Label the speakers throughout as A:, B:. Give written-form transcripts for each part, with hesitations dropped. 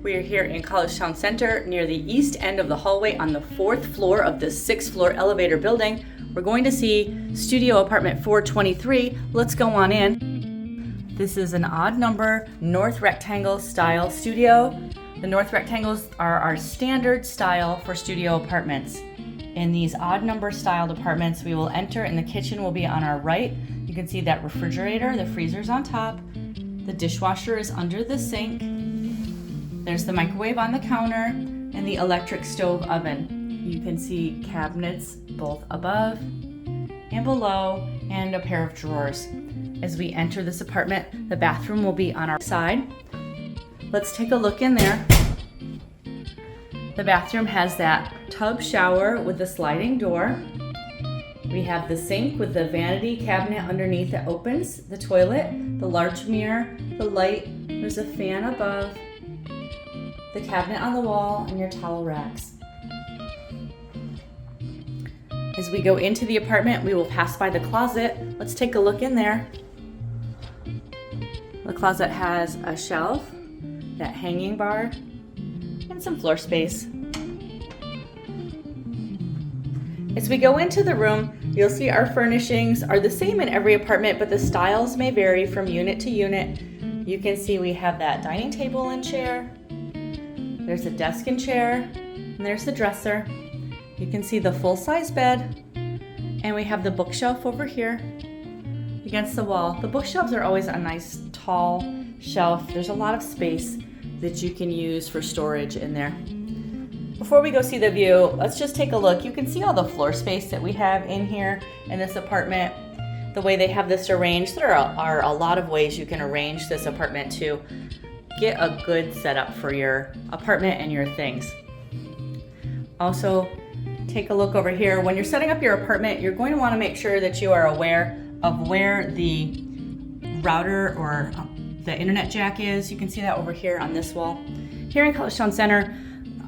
A: We are here in Collegetown Center near the east end of the hallway on the 4th floor of the 6th floor elevator building. We're going to see studio apartment 423. Let's go on in. This is an odd number north rectangle style studio. The north rectangles are our standard style for studio apartments. In these odd number styled apartments, we will enter and the kitchen will be on our right. You can see that refrigerator, the freezer's on top. The dishwasher is under the sink. There's the microwave on the counter and the electric stove oven. You can see cabinets both above and below and a pair of drawers. As we enter this apartment, the bathroom will be on our side. Let's take a look in there. The bathroom has that tub shower with the sliding door. We have the sink with the vanity cabinet underneath that opens, the toilet, the large mirror, the light, there's a fan above, the cabinet on the wall, and your towel racks. As we go into the apartment, we will pass by the closet. Let's take a look in there. The closet has a shelf, that hanging bar, and some floor space. As we go into the room, you'll see our furnishings are the same in every apartment, but the styles may vary from unit to unit. You can see we have that dining table and chair. There's a desk and chair, and there's the dresser. You can see the full-size bed, and we have the bookshelf over here against the wall. The bookshelves are always a nice tall shelf. There's a lot of space that you can use for storage in there. Before we go see the view, let's just take a look. You can see all the floor space that we have in here in this apartment. The way they have this arranged, there are a lot of ways you can arrange this apartment to get a good setup for your apartment and your things. Also, take a look over here. When you're setting up your apartment, you're going to want to make sure that you are aware of where the router or the internet jack is. You can see that over here on this wall. Here in Collegetown Center,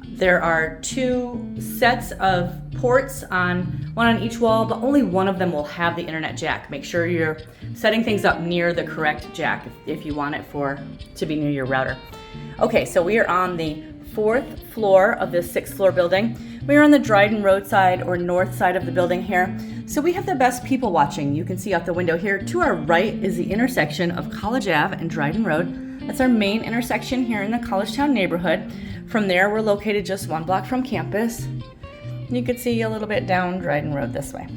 A: there are 2 sets of ports, one on each wall, but only one of them will have the internet jack. Make sure you're setting things up near the correct jack if you want it to be near your router. Okay, so we are on the 4th floor of the 6th floor building. We are on the Dryden Road side or north side of the building here. So we have the best people watching. You can see out the window here. To our right is the intersection of College Ave and Dryden Road. That's our main intersection here in the Collegetown neighborhood. From there, we're located just 1 block from campus. You can see a little bit down Dryden Road this way.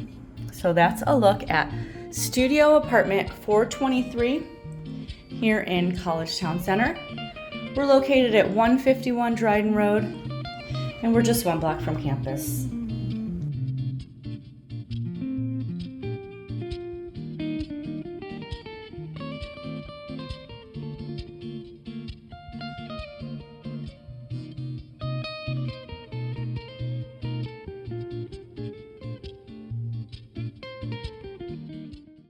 A: So that's a look at studio apartment 423 here in Collegetown Center. We're located at 151 Dryden Road, and we're just 1 block from campus.